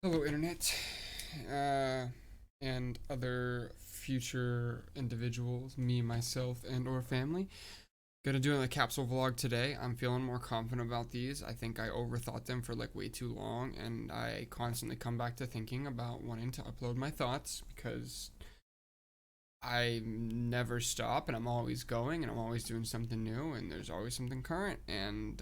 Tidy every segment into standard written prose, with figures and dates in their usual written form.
Hello, Internet, and other future individuals, me, myself, and/or family. Gonna do a capsule vlog today. I'm feeling more confident about these. I think I overthought them for like way too long, and I constantly come back to thinking about wanting to upload my thoughts because I never stop and I'm always going and I'm always doing something new and there's always something current. And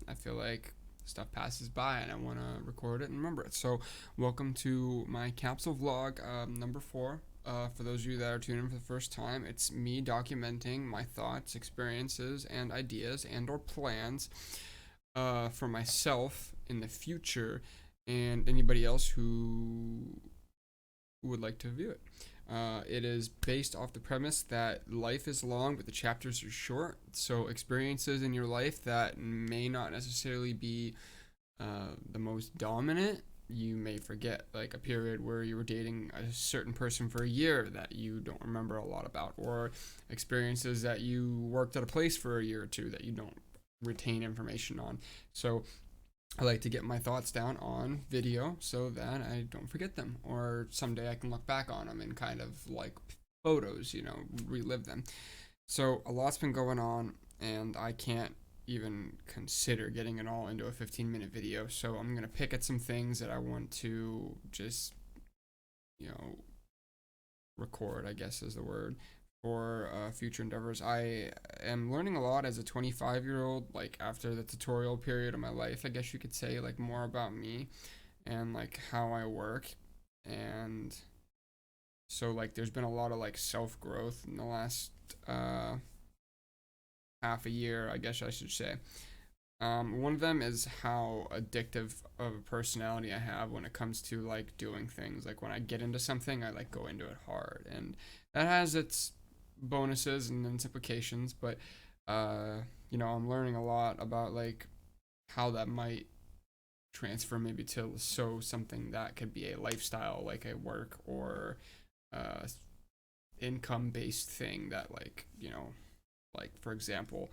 I feel like stuff passes by and I want to record it and remember it. So, welcome to my capsule vlog number 4. For those of you that are tuning in for the first time, it's me documenting my thoughts, experiences, and ideas and/or plans for myself in the future and anybody else who would like to view it. It is based off the premise that life is long, but the chapters are short. So, experiences in your life that may not necessarily be the most dominant, you may forget. Like a period where you were dating a certain person for a year that you don't remember a lot about, or experiences that you worked at a place for a year or two that you don't retain information on. So, I like to get my thoughts down on video so that I don't forget them, or someday I can look back on them and kind of like photos, relive them. So a lot's been going on, and I can't even consider getting it all into a 15-minute video. So I'm gonna pick at some things that I want to just, you know, record, I guess is the word, for future endeavors. I am learning a lot as a 25-year-old, like after the tutorial period of my life, I guess you could say, like more about me and like how I work. And so, like, there's been a lot of like self growth in the last half a year, I guess I should say. One of them is how addictive of a personality I have when it comes to like doing things. Like when I get into something, I like go into it hard, and that has its bonuses and its implications. But I'm learning a lot about like how that might transfer maybe to something that could be a lifestyle, like a work or uh, income based thing that like for example,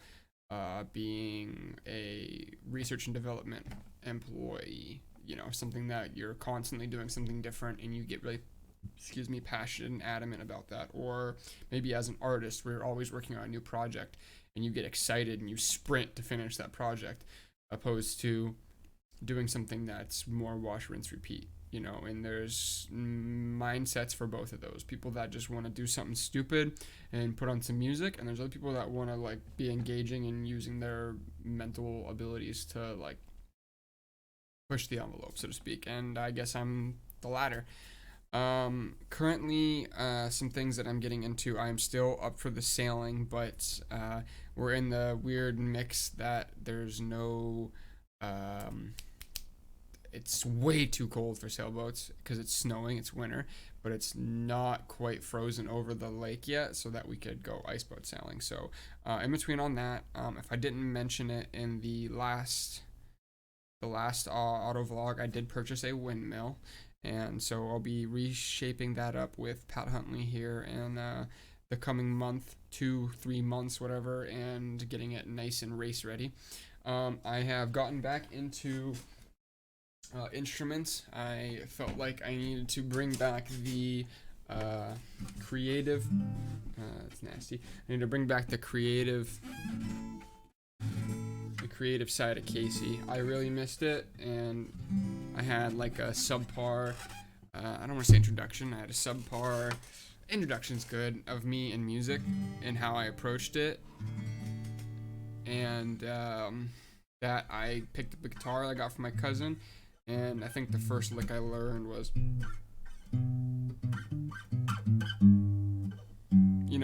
being a research and development employee, something that you're constantly doing something different and you get really, excuse me, passionate and adamant about that. Or maybe as an artist, we're always working on a new project and you get excited and you sprint to finish that project, opposed to doing something that's more wash, rinse, repeat. And there's mindsets for both of those. People that just want to do something stupid and put on some music, and there's other people that want to like be engaging and using their mental abilities to like push the envelope, so to speak. And I guess I'm the latter. Currently, some things that I'm getting into, I'm still up for the sailing, but we're in the weird mix that there's no it's way too cold for sailboats because it's snowing, it's winter, but it's not quite frozen over the lake yet, so that we could go iceboat sailing. So, in between on that, if I didn't mention it in the last auto vlog, I did purchase a windmill, and so I'll be reshaping that up with Pat Huntley here in the coming month, 2-3 months, whatever, and getting it nice and race ready. I have gotten back into instruments. I felt like I needed to bring back the creative. It's nasty. I need to bring back the creative side of Casey. I really missed it, and I had like a subpar. I don't want to say introduction. I had a subpar. Introduction's good of me and music and how I approached it, and that I picked up a guitar I got from my cousin, and I think the first lick I learned was,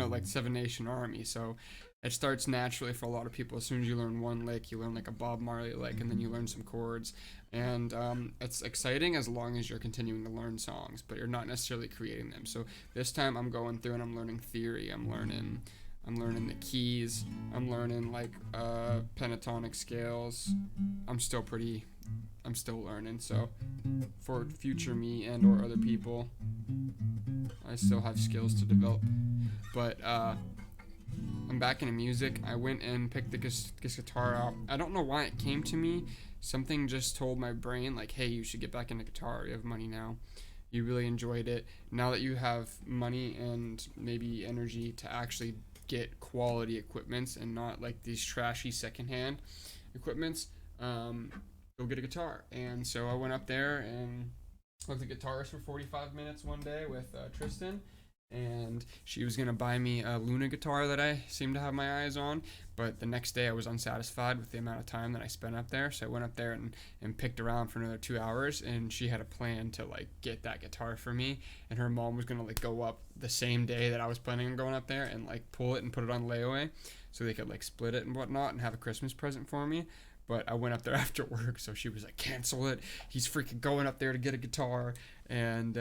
like Seven Nation Army. So it starts naturally for a lot of people. As soon as you learn one lick, you learn like a Bob Marley lick, and then you learn some chords. And it's exciting as long as you're continuing to learn songs, but you're not necessarily creating them. So this time I'm going through and I'm learning theory. I'm learning the keys. I'm learning like pentatonic scales. I'm still learning. So for future me and or other people, I still have skills to develop. But I'm back into music. I went and picked the guitar out. I don't know why it came to me. Something just told my brain, like, hey, you should get back into guitar. You have money now. You really enjoyed it. Now that you have money and maybe energy to actually get quality equipments and not like these trashy secondhand equipments, go get a guitar. And so I went up there and was a guitarist for 45 minutes one day with Tristan, and she was gonna buy me a Luna guitar that I seem to have my eyes on. But the next day I was unsatisfied with the amount of time that I spent up there, so I went up there and picked around for another 2 hours. And she had a plan to like get that guitar for me, and her mom was gonna like go up the same day that I was planning on going up there and like pull it and put it on layaway, so they could like split it and whatnot and have a Christmas present for me. But I went up there after work, so she was like, cancel it. He's freaking going up there to get a guitar. And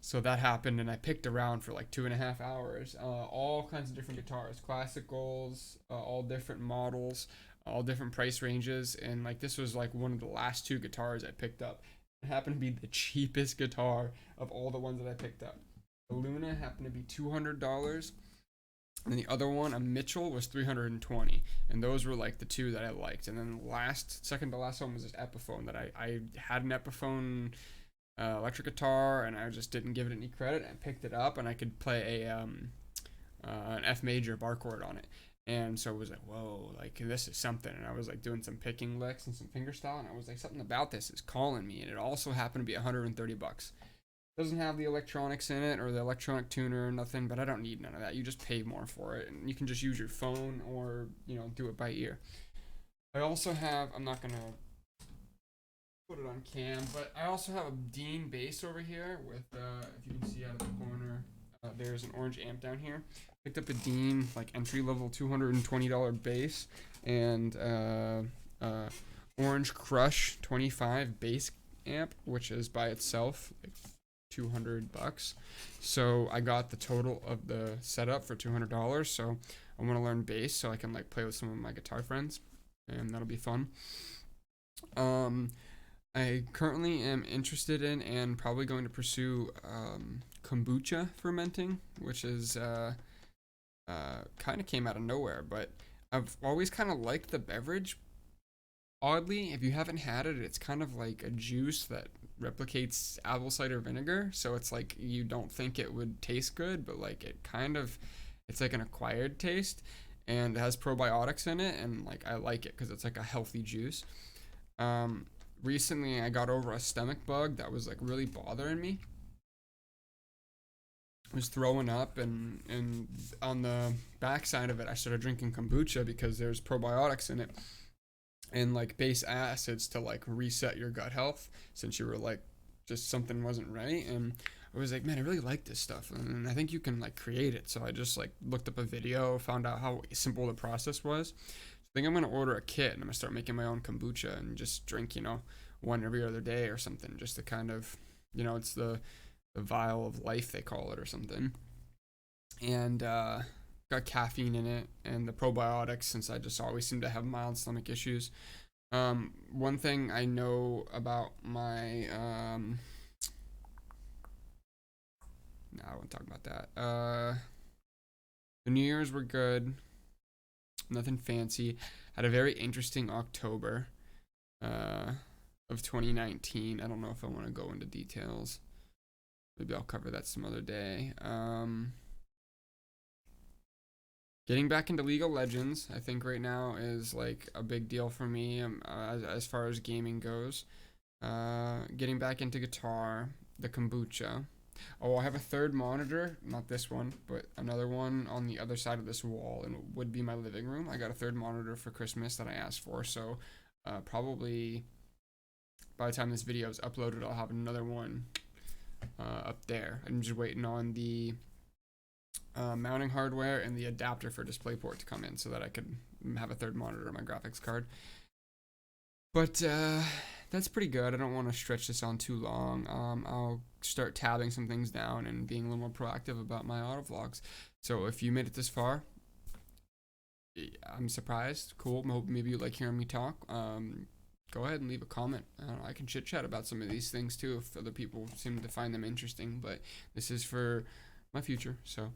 so that happened, and I picked around for like 2.5 hours. All kinds of different guitars, classicals, all different models, all different price ranges. And like this was like one of the last two guitars I picked up. It happened to be the cheapest guitar of all the ones that I picked up. The Luna happened to be $200. And the other one, a Mitchell, was 320, and those were like the two that I liked. And then the second to last one was this Epiphone that I had an Epiphone electric guitar, and I just didn't give it any credit. I picked it up, and I could play an F major bar chord on it, and so it was like, whoa, like this is something. And I was like doing some picking licks and some fingerstyle, and I was like, something about this is calling me. And it also happened to be $130. Doesn't have the electronics in it or the electronic tuner or nothing, but I don't need none of that. You just pay more for it, and you can just use your phone or do it by ear. I also have, I'm not gonna put it on cam, but I also have a Dean bass over here with if you can see out of the corner, there's an orange amp down here. Picked up a Dean like entry level $220 bass, and Orange Crush 25 bass amp, which is by itself like $200. So I got the total of the setup for $200. So I want to learn bass so I can like play with some of my guitar friends, and that'll be fun. I currently am interested in and probably going to pursue kombucha fermenting, which is kind of came out of nowhere, but I've always kind of liked the beverage. Oddly, if you haven't had it, it's kind of like a juice that replicates apple cider vinegar. So it's like you don't think it would taste good, but like it's like an acquired taste, and it has probiotics in it, and like I like it because it's like a healthy juice. Recently I got over a stomach bug that was like really bothering me. I was throwing up, and on the backside of it I started drinking kombucha because there's probiotics in it and like base acids to like reset your gut health, since you were like just something wasn't right. And I was like, man, I really like this stuff, and I think you can like create it. So I just like looked up a video, found out how simple the process was. I think I'm gonna order a kit, and I'm gonna start making my own kombucha and just drink one every other day or something, just to kind of it's the vial of life they call it or something. And got caffeine in it and the probiotics, since I just always seem to have mild stomach issues. One thing I know about my no, I won't talk about that. The New Year's were good, nothing fancy. Had a very interesting October of 2019. I don't know if I want to go into details. Maybe I'll cover that some other day. Getting back into League of Legends, I think right now is like a big deal for me, as far as gaming goes. Getting back into guitar, the kombucha. Oh, I have a third monitor, not this one, but another one on the other side of this wall, and it would be my living room. I got a third monitor for Christmas that I asked for, so probably by the time this video is uploaded, I'll have another one up there. I'm just waiting on the mounting hardware and the adapter for DisplayPort to come in so that I could have a third monitor on my graphics card. But that's pretty good. I don't want to stretch this on too long. I'll start tabbing some things down and being a little more proactive about my auto vlogs. So if you made it this far, I'm surprised. Cool. I hope maybe you like hearing me talk. Go ahead and leave a comment. I can chit chat about some of these things too if other people seem to find them interesting. But this is for my future. So